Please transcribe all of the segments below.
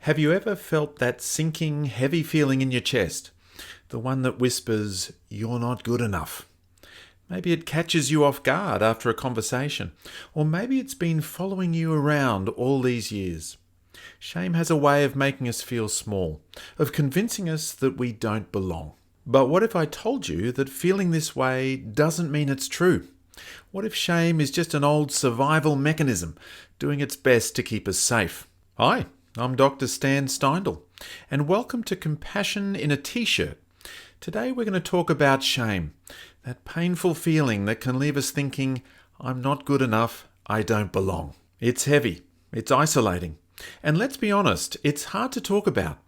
Have you ever felt that sinking, heavy feeling in your chest? The one that whispers, "You're not good enough." Maybe it catches you off guard after a conversation, or maybe it's been following you around all these years. Shame has a way of making us feel small, of convincing us that we don't belong. But what if I told you that feeling this way doesn't mean it's true? What if shame is just an old survival mechanism, doing its best to keep us safe? Hi, I'm Dr. Steindl, and welcome to Compassion in a T-shirt. Today we're going to talk about shame, that painful feeling that can leave us thinking, I'm not good enough, I don't belong. It's heavy, it's isolating, and let's be honest, it's hard to talk about.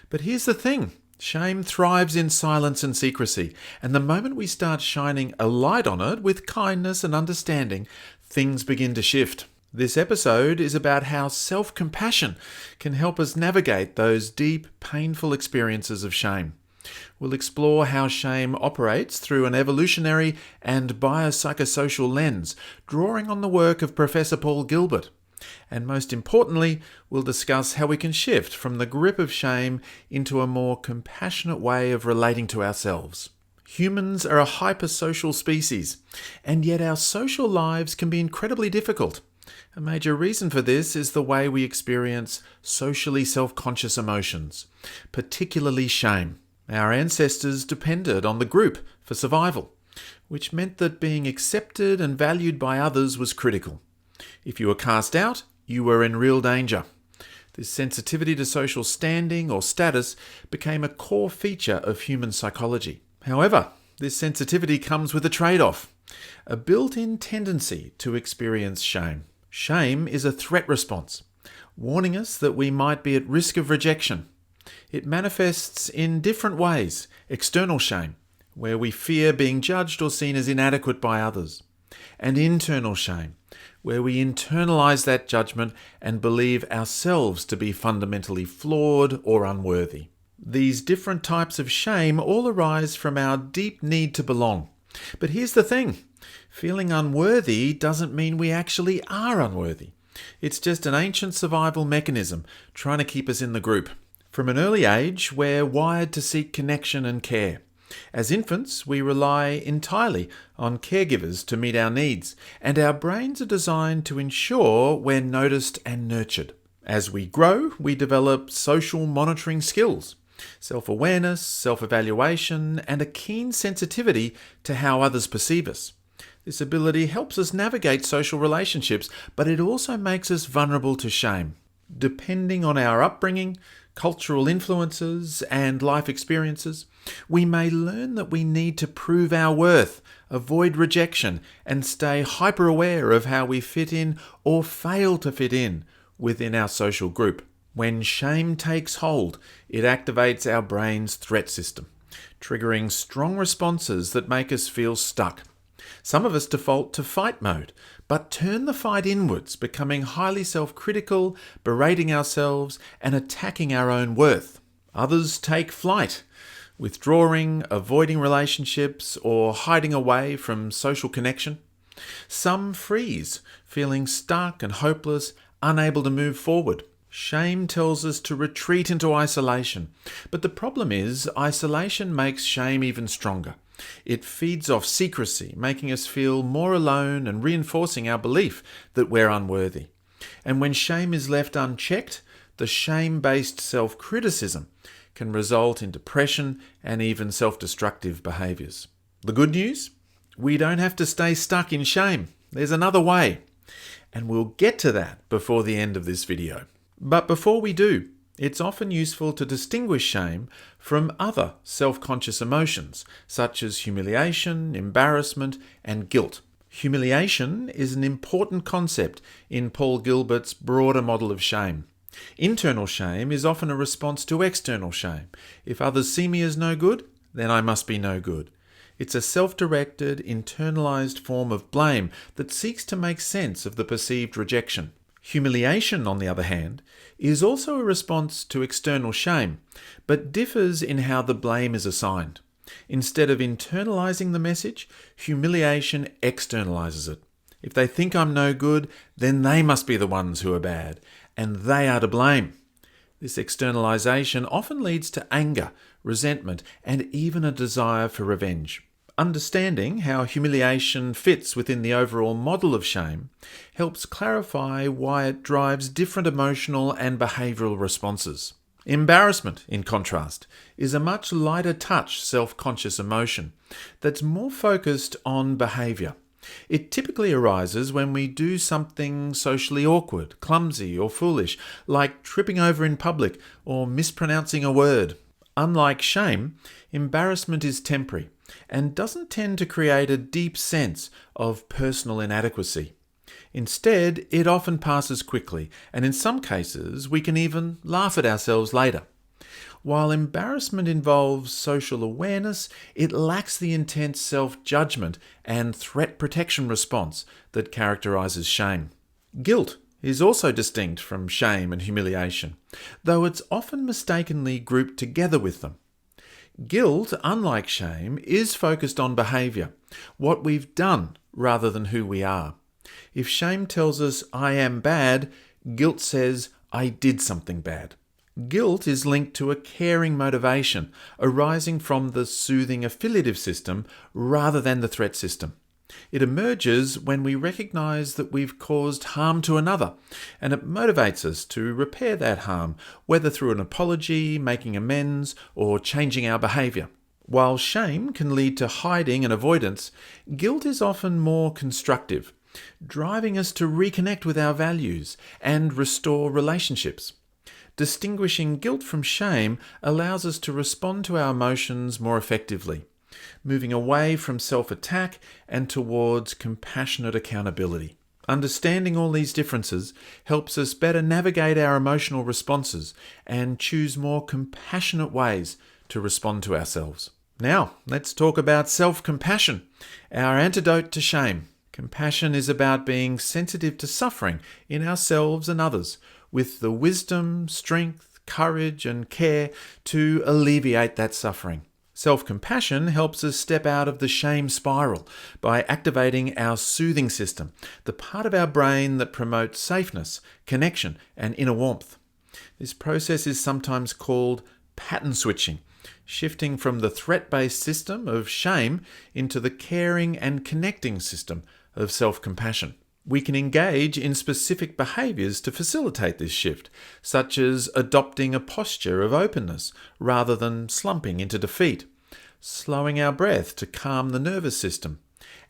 But here's the thing, shame thrives in silence and secrecy, and the moment we start shining a light on it with kindness and understanding, things begin to shift. This episode is about how self-compassion can help us navigate those deep, painful experiences of shame. We'll explore how shame operates through an evolutionary and biopsychosocial lens, drawing on the work of Professor Paul Gilbert. And most importantly, we'll discuss how we can shift from the grip of shame into a more compassionate way of relating to ourselves. Humans are a hypersocial species, and yet our social lives can be incredibly difficult. A major reason for this is the way we experience socially self-conscious emotions, particularly shame. Our ancestors depended on the group for survival, which meant that being accepted and valued by others was critical. If you were cast out, you were in real danger. This sensitivity to social standing or status became a core feature of human psychology. However, this sensitivity comes with a trade-off, a built-in tendency to experience shame. Shame is a threat response, warning us that we might be at risk of rejection. It manifests in different ways. External shame, where we fear being judged or seen as inadequate by others. And internal shame, where we internalize that judgment and believe ourselves to be fundamentally flawed or unworthy. These different types of shame all arise from our deep need to belong. But here's the thing. Feeling unworthy doesn't mean we actually are unworthy. It's just an ancient survival mechanism trying to keep us in the group. From an early age, we're wired to seek connection and care. As infants, we rely entirely on caregivers to meet our needs, and our brains are designed to ensure we're noticed and nurtured. As we grow, we develop social monitoring skills, self-awareness, self-evaluation, and a keen sensitivity to how others perceive us. This ability helps us navigate social relationships, but it also makes us vulnerable to shame. Depending on our upbringing, cultural influences, and life experiences, we may learn that we need to prove our worth, avoid rejection, and stay hyper-aware of how we fit in or fail to fit in within our social group. When shame takes hold, it activates our brain's threat system, triggering strong responses that make us feel stuck. Some of us default to fight mode, but turn the fight inwards, becoming highly self-critical, berating ourselves, and attacking our own worth. Others take flight, withdrawing, avoiding relationships, or hiding away from social connection. Some freeze, feeling stuck and hopeless, unable to move forward. Shame tells us to retreat into isolation, but the problem is isolation makes shame even stronger. It feeds off secrecy, making us feel more alone and reinforcing our belief that we're unworthy. And when shame is left unchecked, the shame-based self-criticism can result in depression and even self-destructive behaviours. The good news? We don't have to stay stuck in shame. There's another way. And we'll get to that before the end of this video. But before we do, it's often useful to distinguish shame from other self-conscious emotions, such as humiliation, embarrassment, and guilt. Humiliation is an important concept in Paul Gilbert's broader model of shame. Internal shame is often a response to external shame. If others see me as no good, then I must be no good. It's a self-directed, internalized form of blame that seeks to make sense of the perceived rejection. Humiliation, on the other hand, is also a response to external shame, but differs in how the blame is assigned. Instead of internalizing the message, humiliation externalizes it. If they think I'm no good, then they must be the ones who are bad, and they are to blame. This externalization often leads to anger, resentment, and even a desire for revenge. Understanding how humiliation fits within the overall model of shame helps clarify why it drives different emotional and behavioural responses. Embarrassment, in contrast, is a much lighter touch self-conscious emotion that's more focused on behaviour. It typically arises when we do something socially awkward, clumsy, or foolish, like tripping over in public or mispronouncing a word. Unlike shame, embarrassment is temporary and doesn't tend to create a deep sense of personal inadequacy. Instead, it often passes quickly, and in some cases, we can even laugh at ourselves later. While embarrassment involves social awareness, it lacks the intense self-judgment and threat protection response that characterises shame. Guilt is also distinct from shame and humiliation, though it's often mistakenly grouped together with them. Guilt, unlike shame, is focused on behaviour, what we've done rather than who we are. If shame tells us, I am bad, guilt says, I did something bad. Guilt is linked to a caring motivation arising from the soothing affiliative system rather than the threat system. It emerges when we recognise that we've caused harm to another, and it motivates us to repair that harm, whether through an apology, making amends, or changing our behaviour. While shame can lead to hiding and avoidance, guilt is often more constructive, driving us to reconnect with our values and restore relationships. Distinguishing guilt from shame allows us to respond to our emotions more effectively, moving away from self-attack and towards compassionate accountability. Understanding all these differences helps us better navigate our emotional responses and choose more compassionate ways to respond to ourselves. Now, let's talk about self-compassion, our antidote to shame. Compassion is about being sensitive to suffering in ourselves and others, with the wisdom, strength, courage, and care to alleviate that suffering. Self-compassion helps us step out of the shame spiral by activating our soothing system, the part of our brain that promotes safeness, connection, and inner warmth. This process is sometimes called pattern switching, shifting from the threat-based system of shame into the caring and connecting system of self-compassion. We can engage in specific behaviours to facilitate this shift, such as adopting a posture of openness rather than slumping into defeat, slowing our breath to calm the nervous system,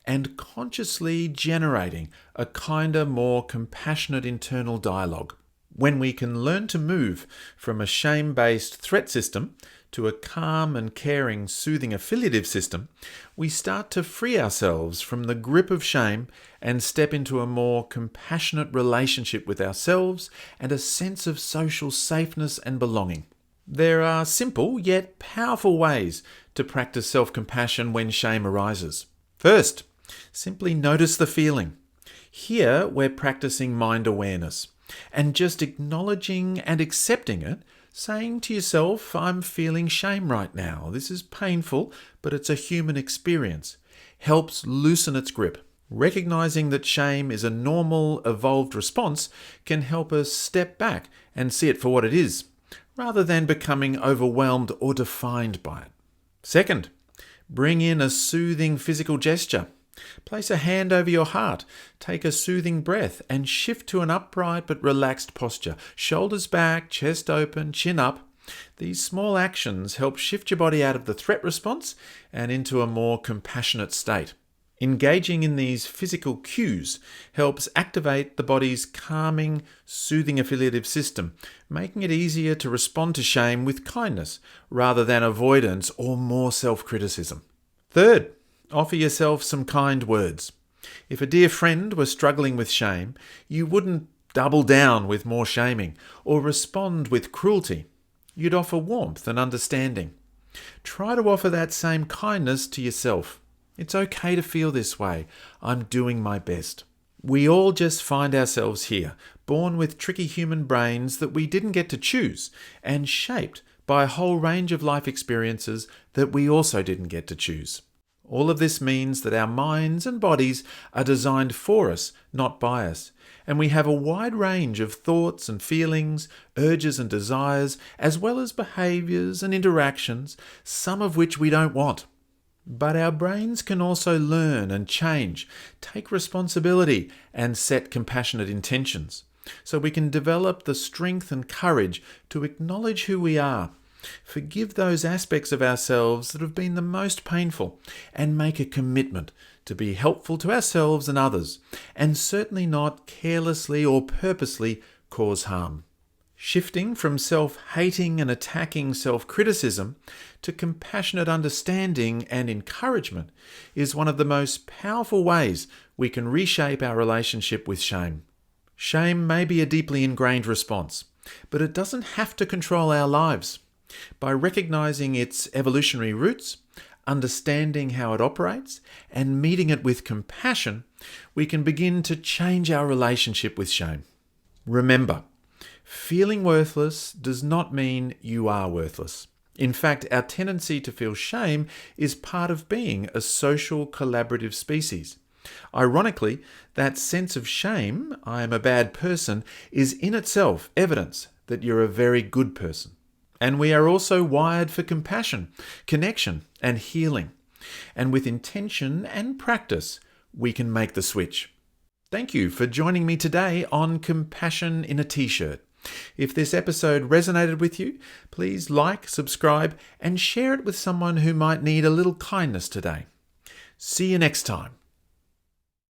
and consciously generating a kinder, more compassionate internal dialogue. When we can learn to move from a shame-based threat system to a calm and caring, soothing affiliative system, we start to free ourselves from the grip of shame and step into a more compassionate relationship with ourselves and a sense of social safeness and belonging. There are simple yet powerful ways to practice self-compassion when shame arises. First, simply notice the feeling. Here we're practicing mind awareness and just acknowledging and accepting it, saying to yourself, I'm feeling shame right now. This is painful, but it's a human experience. Helps loosen its grip. Recognizing that shame is a normal, evolved response can help us step back and see it for what it is, rather than becoming overwhelmed or defined by it. Second, bring in a soothing physical gesture. Place a hand over your heart, take a soothing breath, and shift to an upright but relaxed posture. Shoulders back, chest open, chin up. These small actions help shift your body out of the threat response and into a more compassionate state. Engaging in these physical cues helps activate the body's calming, soothing affiliative system, making it easier to respond to shame with kindness rather than avoidance or more self-criticism. Third, offer yourself some kind words. If a dear friend were struggling with shame, you wouldn't double down with more shaming or respond with cruelty. You'd offer warmth and understanding. Try to offer that same kindness to yourself. It's okay to feel this way. I'm doing my best. We all just find ourselves here, born with tricky human brains that we didn't get to choose, and shaped by a whole range of life experiences that we also didn't get to choose. All of this means that our minds and bodies are designed for us, not by us, and we have a wide range of thoughts and feelings, urges and desires, as well as behaviours and interactions, some of which we don't want. But our brains can also learn and change, take responsibility, and set compassionate intentions. So we can develop the strength and courage to acknowledge who we are, forgive those aspects of ourselves that have been the most painful, and make a commitment to be helpful to ourselves and others, and certainly not carelessly or purposely cause harm. Shifting from self-hating and attacking self-criticism to compassionate understanding and encouragement is one of the most powerful ways we can reshape our relationship with shame. Shame may be a deeply ingrained response, but it doesn't have to control our lives. By recognizing its evolutionary roots, understanding how it operates, and meeting it with compassion, we can begin to change our relationship with shame. Remember, feeling worthless does not mean you are worthless. In fact, our tendency to feel shame is part of being a social collaborative species. Ironically, that sense of shame, I am a bad person, is in itself evidence that you're a very good person. And we are also wired for compassion, connection, and healing. And with intention and practice, we can make the switch. Thank you for joining me today on Compassion in a T-shirt. If this episode resonated with you, please like, subscribe, and share it with someone who might need a little kindness today. See you next time.